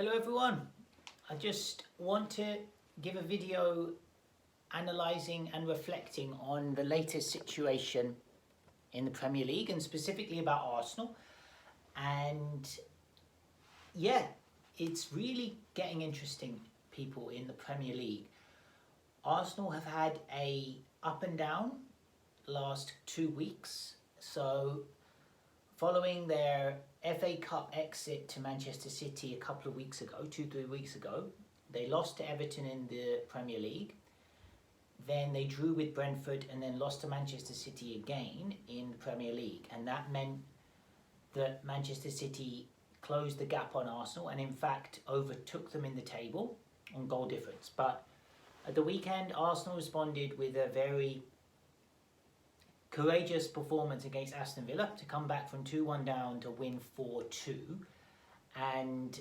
Hello everyone, I just want to give a video analysing and reflecting on the latest situation in the Premier League and specifically about Arsenal. And yeah, it's really getting interesting, people, in the Premier League. Arsenal have had a up and down last 2 weeks. So following their FA Cup exit to Manchester City a couple of weeks ago, 2-3 weeks ago, they lost to Everton in the Premier League. Then they drew with Brentford and then lost to Manchester City again in the Premier League. And that meant that Manchester City closed the gap on Arsenal and in fact overtook them in the table on goal difference. But at the weekend, Arsenal responded with a very courageous performance against Aston Villa to come back from 2-1 down to win 4-2. And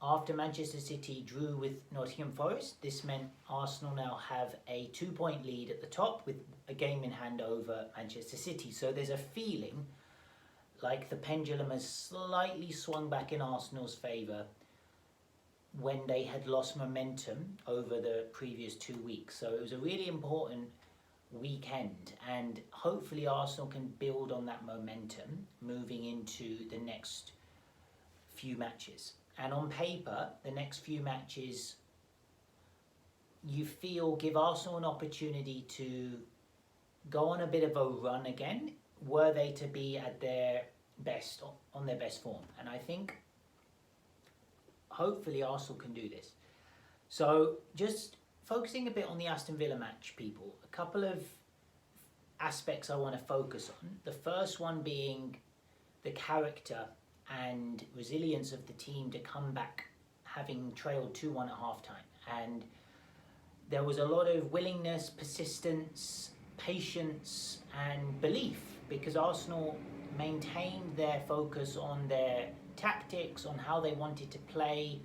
after Manchester City drew with Nottingham Forest, this meant Arsenal now have a 2-point lead at the top with a game in hand over Manchester City. So there's a feeling like the pendulum has slightly swung back in Arsenal's favour when they had lost momentum over the previous 2 weeks. So it was a really important weekend, and hopefully Arsenal can build on that momentum moving into the next few matches. And on paper, the next few matches, you feel, give Arsenal an opportunity to go on a bit of a run again, were they to be at their best, on their best form. And I think hopefully Arsenal can do this. So just focusing a bit on the Aston Villa match, people, a couple of aspects I want to focus on. The first one being the character and resilience of the team to come back having trailed 2-1 at half-time. And there was a lot of willingness, persistence, patience and belief, because Arsenal maintained their focus on their tactics, on how they wanted to play.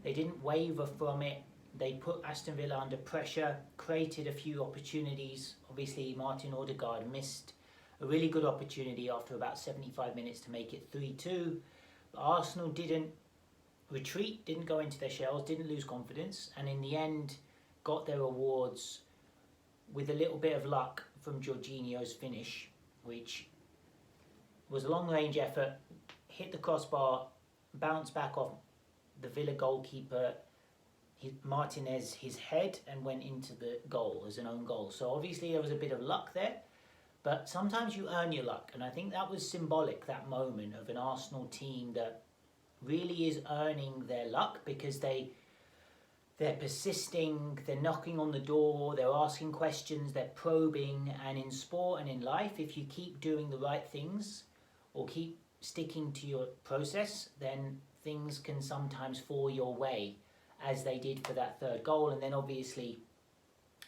They didn't waver from it. They put Aston Villa under pressure, created a few opportunities. Obviously, Martin Odegaard missed a really good opportunity after about 75 minutes to make it 3-2. But Arsenal didn't retreat, didn't go into their shells, didn't lose confidence, and in the end got their rewards with a little bit of luck from Jorginho's finish, which was a long-range effort, hit the crossbar, bounced back off the Villa goalkeeper, Martinez, his head, and went into the goal as an own goal. So obviously there was a bit of luck there, but sometimes you earn your luck, and I think that was symbolic, that moment of an Arsenal team that really is earning their luck, because they're persisting, they're knocking on the door, they're asking questions, they're probing. And in sport and in life, if you keep doing the right things or keep sticking to your process, then things can sometimes fall your way, as they did for that third goal. And then obviously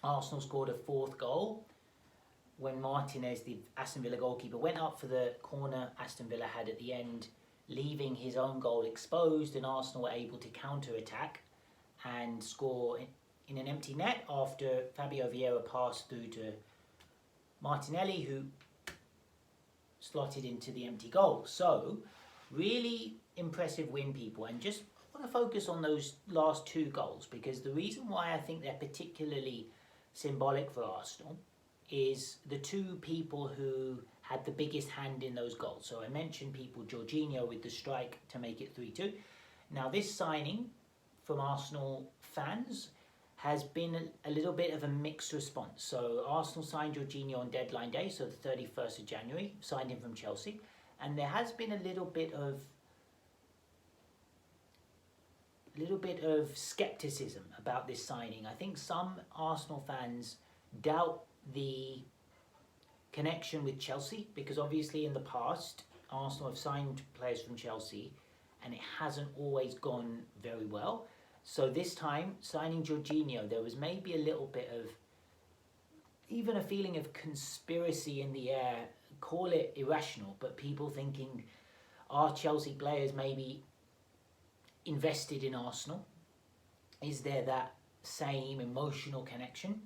Arsenal scored a fourth goal when Martinez, the Aston Villa goalkeeper, went up for the corner Aston Villa had at the end, leaving his own goal exposed, and Arsenal were able to counter-attack and score in an empty net after Fabio Vieira passed through to Martinelli, who slotted into the empty goal. So really impressive win, people. And just I want to focus on those last two goals, because the reason why I think they're particularly symbolic for Arsenal is the two people who had the biggest hand in those goals. So I mentioned people, Jorginho with the strike to make it 3-2. Now this signing from Arsenal fans has been a little bit of a mixed response. So Arsenal signed Jorginho on deadline day, so the 31st of January, signed him from Chelsea. And there has been a little bit of skepticism about this signing. I think some Arsenal fans doubt the connection with Chelsea, because obviously in the past Arsenal have signed players from Chelsea and it hasn't always gone very well. So this time, signing Jorginho, there was maybe a little bit of, even a feeling of conspiracy in the air, call it irrational, but people thinking, are Chelsea players maybe invested in Arsenal? Is there that same emotional connection?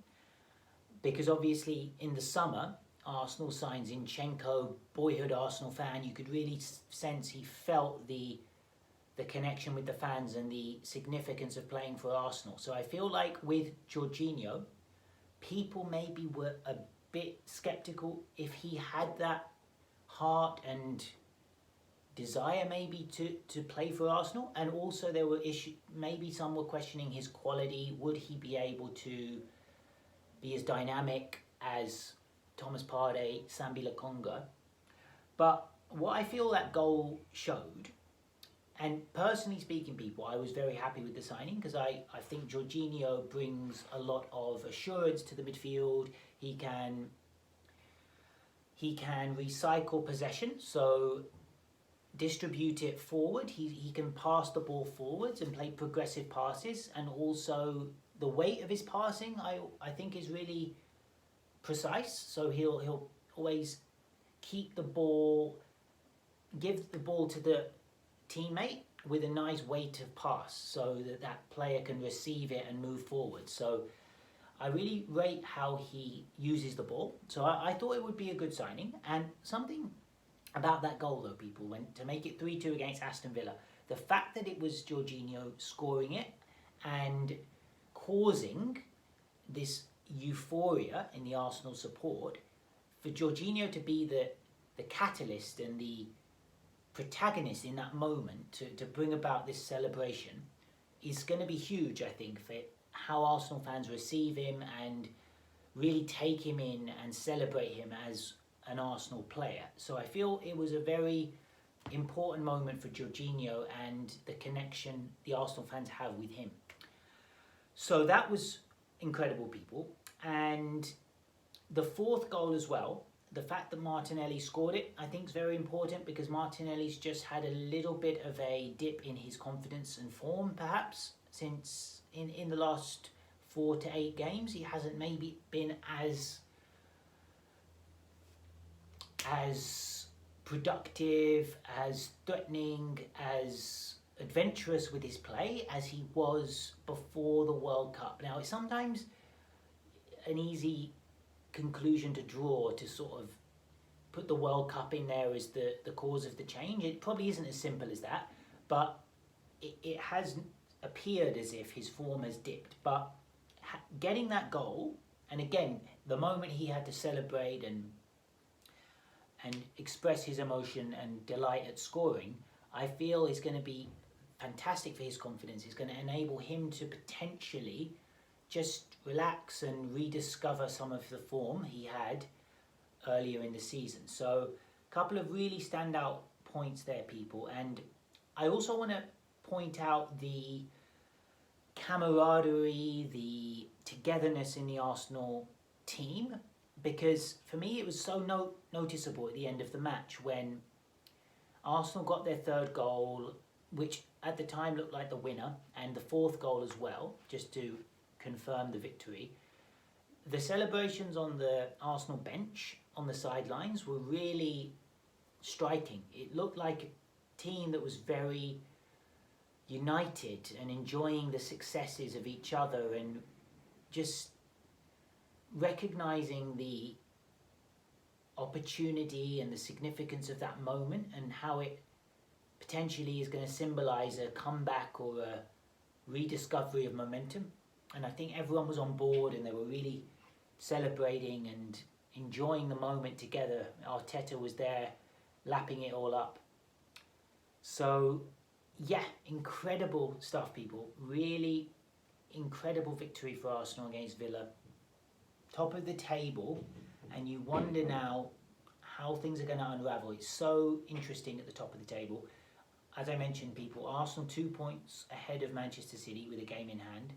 Because obviously in the summer, Arsenal signs Zinchenko, boyhood Arsenal fan. You could really sense he felt the the connection with the fans and the significance of playing for Arsenal. So I feel like with Jorginho, people maybe were a bit sceptical if he had that heart and desire maybe to play for Arsenal. And also there were issues, maybe some were questioning his quality. Would he be able to be as dynamic as Thomas Partey, Sambi Lokonga? But what I feel that goal showed, and personally speaking, people, I was very happy with the signing because I think Jorginho brings a lot of assurance to the midfield. He can recycle possession, so distribute it forward. He can pass the ball forwards and play progressive passes, and also the weight of his passing I think is really precise. So he'll always keep the ball, give the ball to the teammate with a nice weight of pass so that player can receive it and move forward. So I really rate how he uses the ball. So I thought it would be a good signing. And something about that goal though, people, to make it 3-2 against Aston Villa, the fact that it was Jorginho scoring it and causing this euphoria in the Arsenal support, for Jorginho to be the catalyst and the protagonist in that moment to bring about this celebration is going to be huge, I think, for how Arsenal fans receive him and really take him in and celebrate him as an Arsenal player. So I feel it was a very important moment for Jorginho and the connection the Arsenal fans have with him. So that was incredible, people. And the fourth goal as well, the fact that Martinelli scored it, I think is very important because Martinelli's just had a little bit of a dip in his confidence and form, perhaps, since in the last 4 to 8 games. He hasn't maybe been as productive, as threatening, as adventurous with his play as he was before the World Cup. Now, it's sometimes an easy conclusion to draw to sort of put the World Cup in there as the cause of the change. It probably isn't as simple as that, but it has appeared as if his form has dipped. But getting that goal, and again, the moment he had to celebrate and express his emotion and delight at scoring, I feel is going to be fantastic for his confidence. It's going to enable him to potentially just relax and rediscover some of the form he had earlier in the season. So a couple of really standout points there, people. And I also want to point out the camaraderie, the togetherness in the Arsenal team, because for me it was so noticeable at the end of the match when Arsenal got their third goal, which at the time looked like the winner, and the fourth goal as well, just to confirm the victory. The celebrations on the Arsenal bench on the sidelines were really striking. It looked like a team that was very united and enjoying the successes of each other and just recognizing the opportunity and the significance of that moment and how it potentially is going to symbolize a comeback or a rediscovery of momentum. And I think everyone was on board and they were really celebrating and enjoying the moment together. Arteta was there lapping it all up. So yeah, incredible stuff, people. Really incredible victory for Arsenal against Villa. Top of the table, and you wonder now how things are going to unravel. It's so interesting at the top of the table. As I mentioned, people, Arsenal 2 points ahead of Manchester City with a game in hand.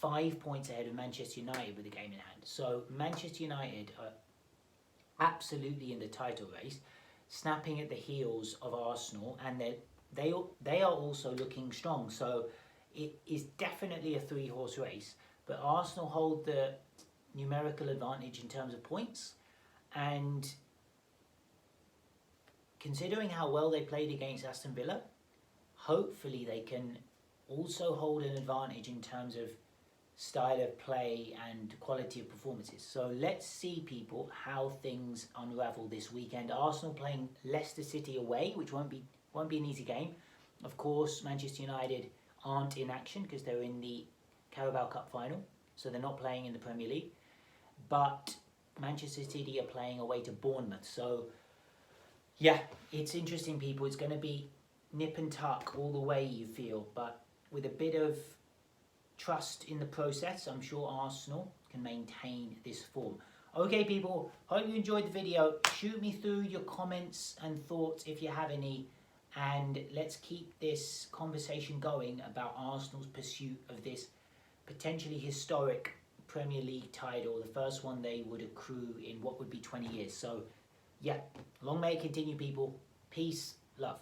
5 points ahead of Manchester United with a game in hand. So Manchester United are absolutely in the title race, snapping at the heels of Arsenal, and they are also looking strong. So it is definitely a 3-horse race, but Arsenal hold the numerical advantage in terms of points, and considering how well they played against Aston Villa, hopefully they can also hold an advantage in terms of style of play and quality of performances. So let's see, people, how things unravel this weekend. Arsenal playing Leicester City away, which won't be an easy game. Of course, Manchester United aren't in action because they're in the Carabao Cup final, so they're not playing in the Premier League. But Manchester City are playing away to Bournemouth. So, yeah, it's interesting, people. It's going to be nip and tuck all the way, you feel. But with a bit of trust in the process, I'm sure Arsenal can maintain this form. Okay, people, hope you enjoyed the video. Shoot me through your comments and thoughts if you have any. And let's keep this conversation going about Arsenal's pursuit of this potentially historic Premier League title, the first one they would accrue in what would be 20 years. So, yeah, long may it continue, people. Peace, love.